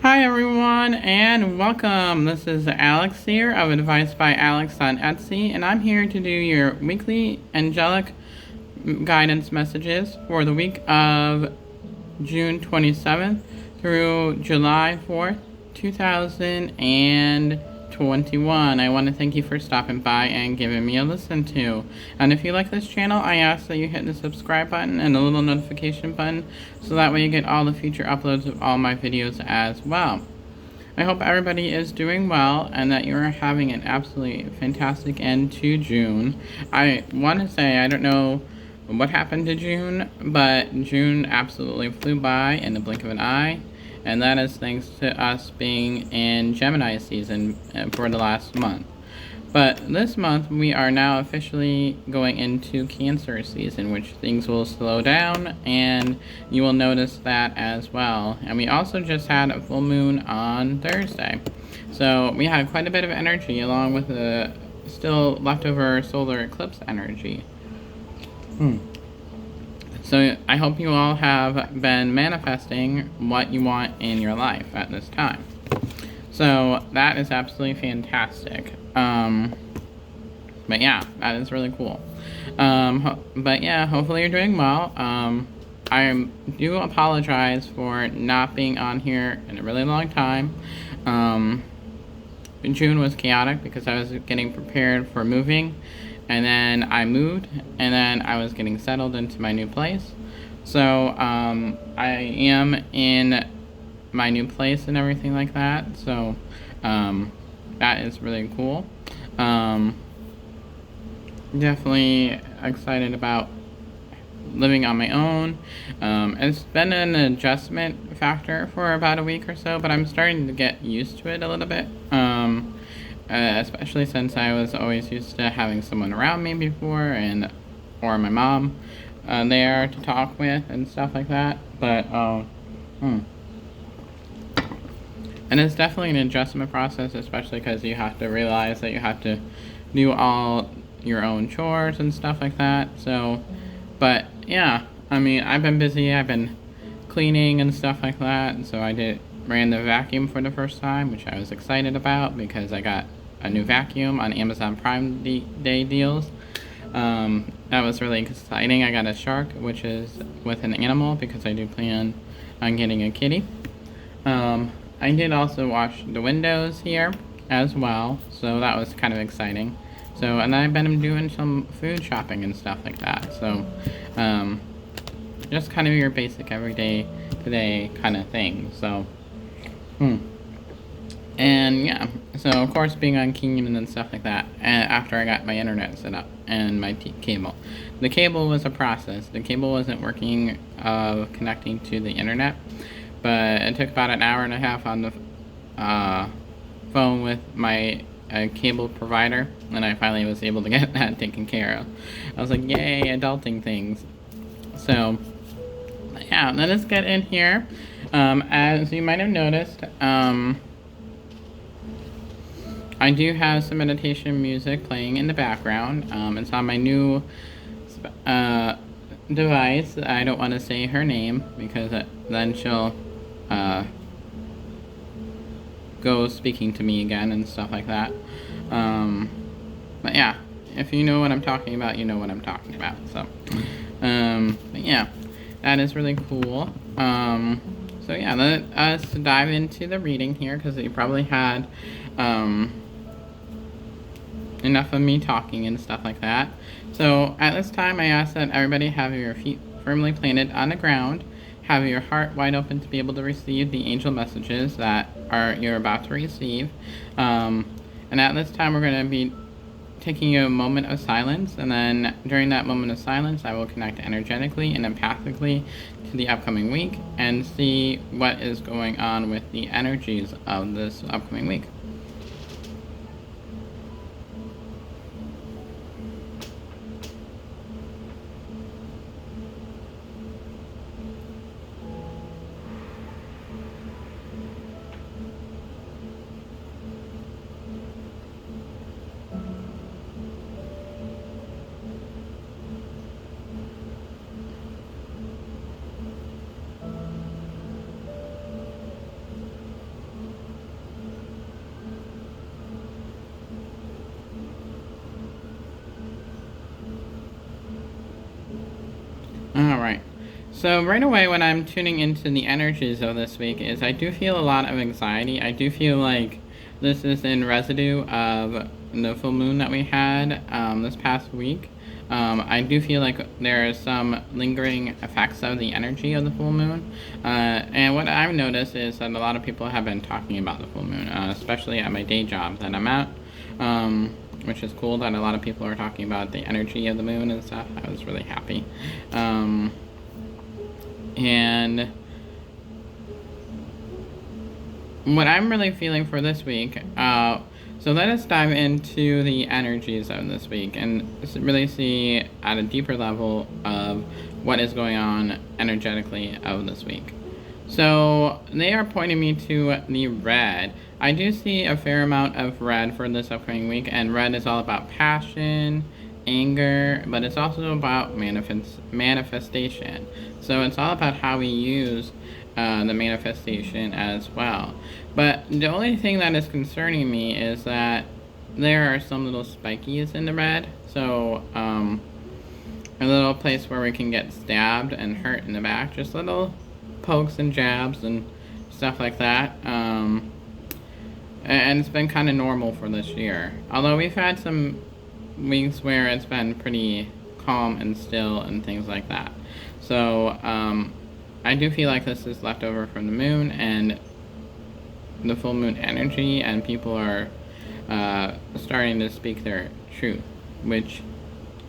Hi everyone and welcome. This is Alex here of Advice by Alex on Etsy, and I'm here to do your weekly angelic guidance messages for the week of June 27th through July 4th, 2021. I want to thank you for stopping by and giving me a listen to. And if you like this channel, I ask that you hit the subscribe button and the little notification button so that way you get all the future uploads of all my videos as well. I hope everybody is doing well and that you're having an absolutely fantastic end to June. I want to say, I don't know what happened to June, but June absolutely flew by in the blink of an eye, and that is thanks to us being in Gemini season for the last month. But this month we are now officially going into Cancer season, which things will slow down, and you will notice that as well. And we also just had a full moon on Thursday, so we had quite a bit of energy along with the still leftover solar eclipse energy. So I hope you all have been manifesting what you want in your life at this time. So that is absolutely fantastic. But yeah, that is really cool. But yeah, hopefully you're doing well. I do apologize for not being on here in a really long time. June was chaotic because I was getting prepared for moving, and then I moved, and then I was getting settled into my new place. So I am in my new place and everything like that. So that is really cool. Definitely excited about living on my own. It's been an adjustment factor for about a week or so, but I'm starting to get used to it a little bit. Especially since I was always used to having someone around me before, or my mom there to talk with and stuff like that. But and it's definitely an adjustment process, especially because you have to realize that you have to do all your own chores and stuff like that. So, but yeah, I mean, I've been busy. I've been cleaning and stuff like that. And so I ran the vacuum for the first time, which I was excited about because I got a new vacuum on Amazon Prime Day deals. That was really exciting. I got a shark, which is with an animal because I do plan on getting a kitty. I did also wash the windows here as well, so that was kind of exciting. So, and I've been doing some food shopping and stuff like that. So, just kind of your basic everyday today kind of thing. So, and yeah, so of course being on Kingdom and stuff like that, and after I got my internet set up and my cable. The cable was a process. The cable wasn't working connecting to the internet, but it took about an hour and a half on the phone with my cable provider, and I finally was able to get that taken care of. I was like, yay, adulting things. So, yeah, let us get in here. As you might have noticed, I do have some meditation music playing in the background. It's on my new device. I don't want to say her name because then she'll go speaking to me again and stuff like that. But yeah, if you know what I'm talking about, you know what I'm talking about. So, but yeah, that is really cool. So yeah, let us dive into the reading here because you probably had enough of me talking and stuff like that. So at this time, I ask that everybody have your feet firmly planted on the ground, have your heart wide open to be able to receive the angel messages that you're about to receive. And at this time, we're going to be taking a moment of silence, and then during that moment of silence, I will connect energetically and empathically to the upcoming week and see what is going on with the energies of this upcoming week. Alright. So right away when I'm tuning into the energies of this week is I do feel a lot of anxiety. I do feel like this is in residue of the full moon that we had this past week. I do feel like there are some lingering effects of the energy of the full moon. And what I've noticed is that a lot of people have been talking about the full moon, especially at my day job that I'm at. Which is cool that a lot of people are talking about the energy of the moon and stuff. I was really happy. And what I'm really feeling for this week, so let us dive into the energies of this week and really see at a deeper level of what is going on energetically of this week. So they are pointing me to the red. I do see a fair amount of red for this upcoming week, and red is all about passion, anger, but it's also about manifestation. So it's all about how we use the manifestation as well. But the only thing that is concerning me is that there are some little spikies in the red. So a little place where we can get stabbed and hurt in the back. Just little pokes and jabs and stuff like that. And it's been kind of normal for this year. Although we've had some weeks where it's been pretty calm and still and things like that. So I do feel like this is left over from the moon and the full moon energy, and people are starting to speak their truth, which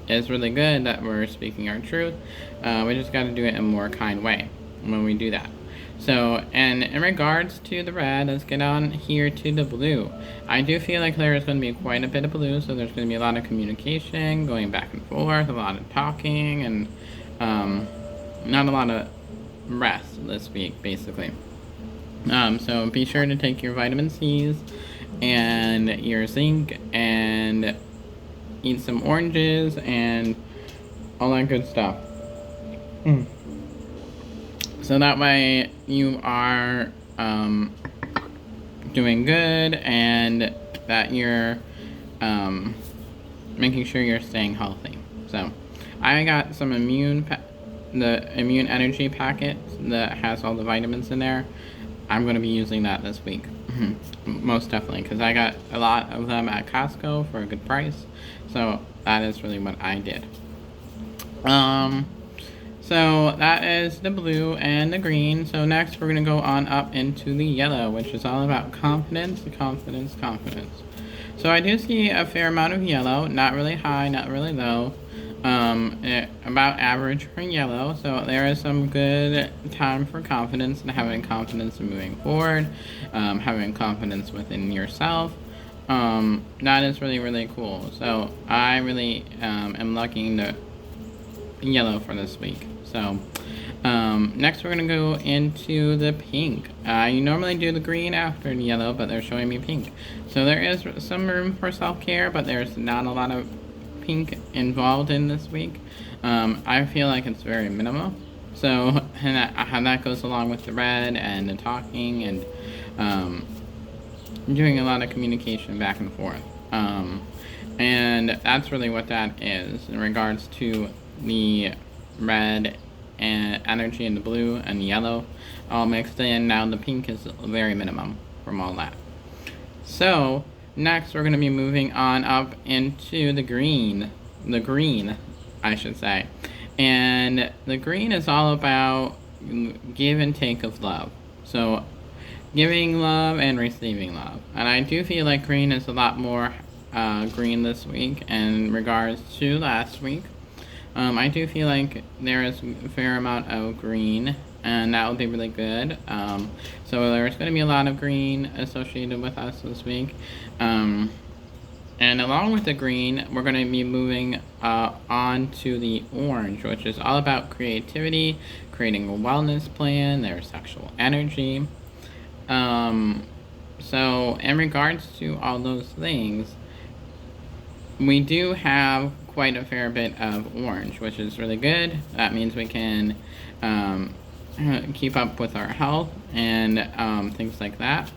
is really good that we're speaking our truth. We just got to do it in a more kind way when we do that. So, and in regards to the red, let's get on here to the blue. I do feel like there is going to be quite a bit of blue, so there's going to be a lot of communication, going back and forth, a lot of talking, and not a lot of rest this week, basically. So be sure to take your vitamin C's and your zinc and eat some oranges and all that good stuff. So that way you are doing good and that you're making sure you're staying healthy. So I got some the immune energy packet that has all the vitamins in there. I'm going to be using that this week. Most definitely, because I got a lot of them at Costco for a good price. So that is really what I did. So that is the blue and the green. So next we're going to go on up into the yellow, which is all about confidence, confidence, confidence. So I do see a fair amount of yellow, not really high, not really low. About average for yellow. So there is some good time for confidence and having confidence in moving forward, having confidence within yourself. That is really, really cool. So I really am liking the yellow for this week. So next we're going to go into the pink. You normally do the green after the yellow, but they're showing me pink. So there is some room for self-care, but there's not a lot of pink involved in this week. I feel like it's very minimal. So and that goes along with the red and the talking and doing a lot of communication back and forth. And that's really what that is in regards to the red and energy and the blue and the yellow all mixed in. Now the pink is very minimum from all that. So next we're going to be moving on up into the green, I should say. And the green is all about give and take of love. So giving love and receiving love. And I do feel like green is a lot more green this week in regards to last week. I do feel like there is a fair amount of green, and that will be really good. So there's going to be a lot of green associated with us this week. And along with the green, we're going to be moving on to the orange, which is all about creativity, creating a wellness plan, their sexual energy. So in regards to all those things, we do have quite a fair bit of orange, which is really good. That means we can keep up with our health and things like that.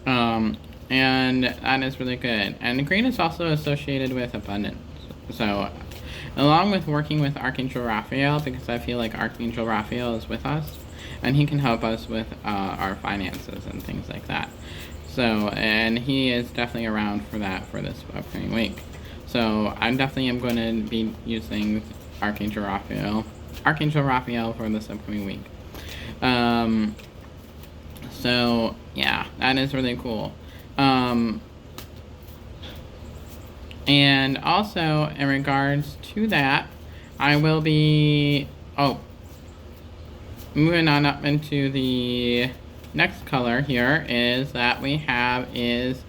And that is really good. And the green is also associated with abundance. So along with working with Archangel Raphael, because I feel like Archangel Raphael is with us, and he can help us with our finances and things like that. So, and he is definitely around for that for this upcoming week. So I definitely am going to be using Archangel Raphael for this upcoming week. So yeah, that is really cool. And also in regards to that, I will be moving on up into the next color here is that we have is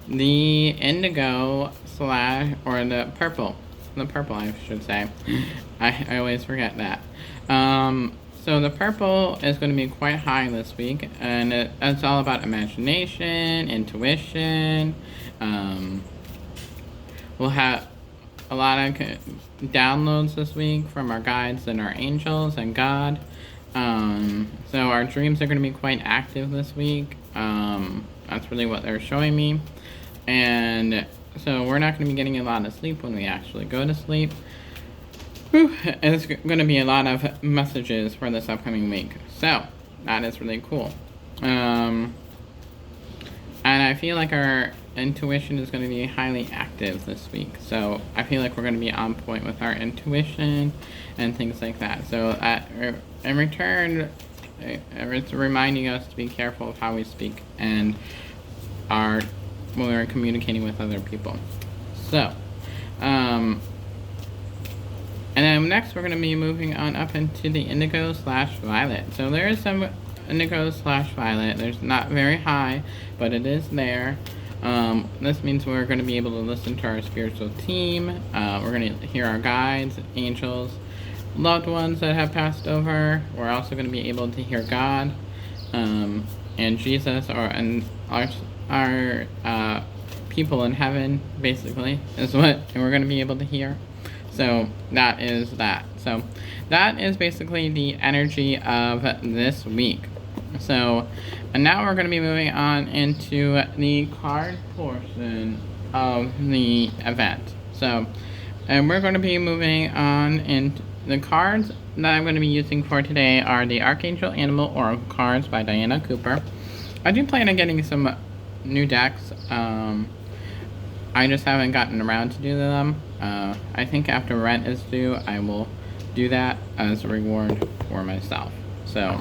the indigo or the purple I should say. I always forget that. So the purple is going to be quite high this week, and it's all about imagination, intuition. We'll have a lot of downloads this week from our guides and our angels and God. So our dreams are going to be quite active this week. That's really what they're showing me. And so we're not going to be getting a lot of sleep when we actually go to sleep. It's going to be a lot of messages for this upcoming week. So that is really cool. And I feel like our intuition is going to be highly active this week. So I feel like we're going to be on point with our intuition and things like that. So in return, it's reminding us to be careful of how we speak and when we're communicating with other people. So, and then next we're going to be moving on up into the indigo/violet. So there is some indigo/violet. There's not very high, but it is there. This means we're going to be able to listen to our spiritual team. We're going to hear our guides, angels, loved ones that have passed over. We're also going to be able to hear God, and Jesus, and our people in heaven, basically, is what we're going to be able to hear. So that is that. So that is basically the energy of this week. So, and now we're going to be moving on into the card portion of the event. So, and we're going to be moving on into the cards that I'm going to be using for today are the Archangel Animal Oracle cards by Diana Cooper. I do plan on getting some new decks. I just haven't gotten around to do them. I think after rent is due, I will do that as a reward for myself. So,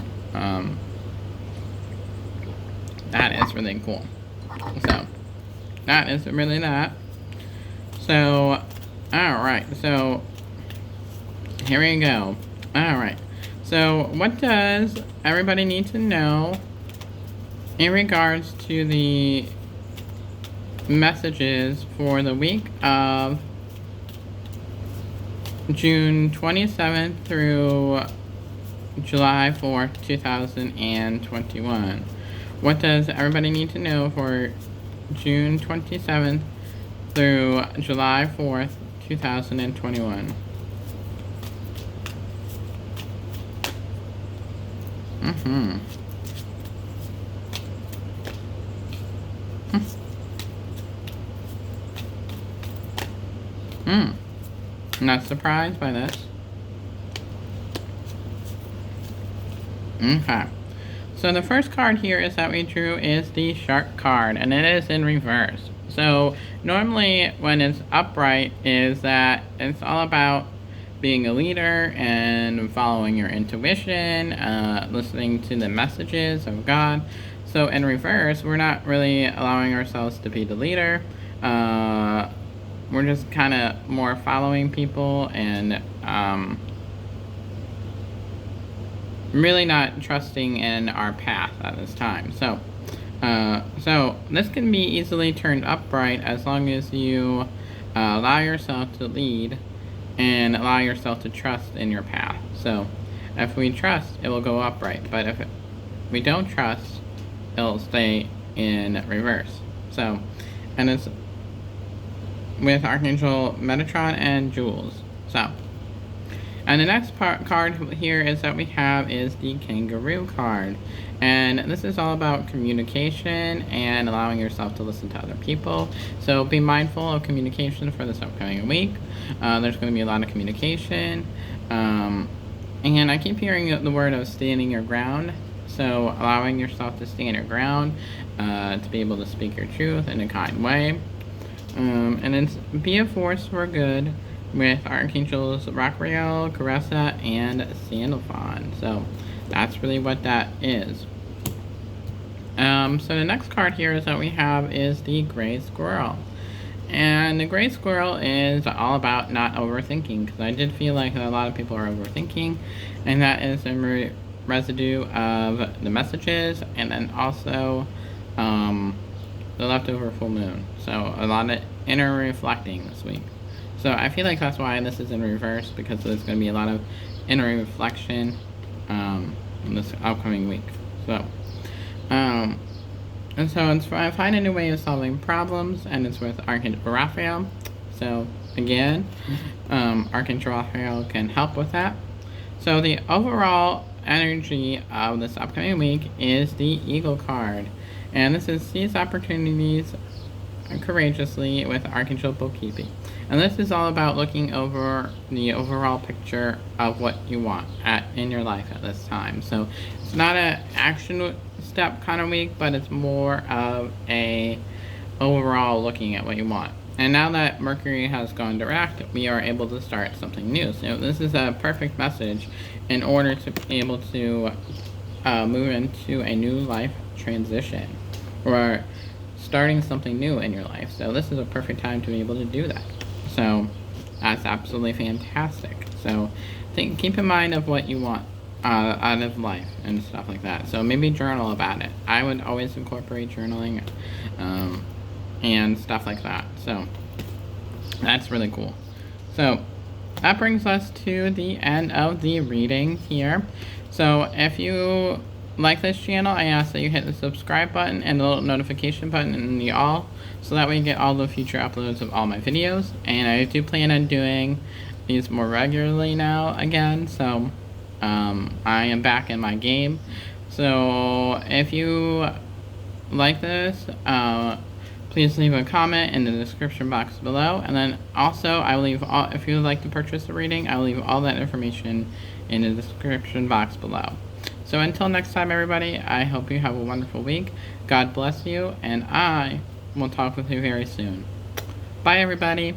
that is really cool. So, that is really that. So, alright. So, here we go. Alright. So, what does everybody need to know in regards to the messages for the week of June 27th through July 4th, 2021? What does everybody need to know for June 27th through July 4th, 2021? Not surprised by this. Okay. So the first card here is that we drew is the Shark card, and it is in reverse. So normally when it's upright is that it's all about being a leader and following your intuition, listening to the messages of God. So in reverse, we're not really allowing ourselves to be the leader. We're just kind of more following people and really not trusting in our path at this time. So, so this can be easily turned upright as long as you allow yourself to lead and allow yourself to trust in your path. So, if we trust, it will go upright. But if we don't trust, it'll stay in reverse. So, and it's with Archangel Metatron and Jules. So, And the next card here is that we have is the kangaroo card. And this is all about communication and allowing yourself to listen to other people. So be mindful of communication for this upcoming week. There's going to be a lot of communication. And I keep hearing the word of standing your ground. So allowing yourself to stand your ground, to be able to speak your truth in a kind way. And then be a force for good with Archangels Raquel, Caressa, and Sandalphon. So that's really what that is. So the next card here is that we have is the Gray Squirrel. And the Gray Squirrel is all about not overthinking, because I did feel like a lot of people are overthinking, and that is a residue of the messages, and then also the leftover full moon. So a lot of inner reflecting this week. So I feel like that's why this is in reverse, because there's going to be a lot of inner reflection in this upcoming week. So, and so it's find a new way of solving problems, and it's with Archangel Raphael. So again, Archangel Raphael can help with that. So the overall energy of this upcoming week is the Eagle card, and this is seize opportunities courageously with Archangel Bookkeeping. And this is all about looking over the overall picture of what you want in your life at this time. So it's not an action step kind of week, but it's more of a overall looking at what you want. And now that Mercury has gone direct, we are able to start something new. So this is a perfect message in order to be able to move into a new life transition, or starting something new in your life. So this is a perfect time to be able to do that. So that's absolutely fantastic. So keep in mind of what you want out of life and stuff like that. So maybe journal about it. I would always incorporate journaling and stuff like that. So that's really cool. So that brings us to the end of the reading here. So if you like this channel, I ask that you hit the subscribe button and the little notification button in the all, so that way you get all the future uploads of all my videos. And I do plan on doing these more regularly now again, so I am back in my game. So if you like this, please leave a comment in the description box below. And then also I will leave all, if you would like to purchase the reading, I will leave all that information in the description box below. So until next time, everybody, I hope you have a wonderful week. God bless you, and I will talk with you very soon. Bye, everybody.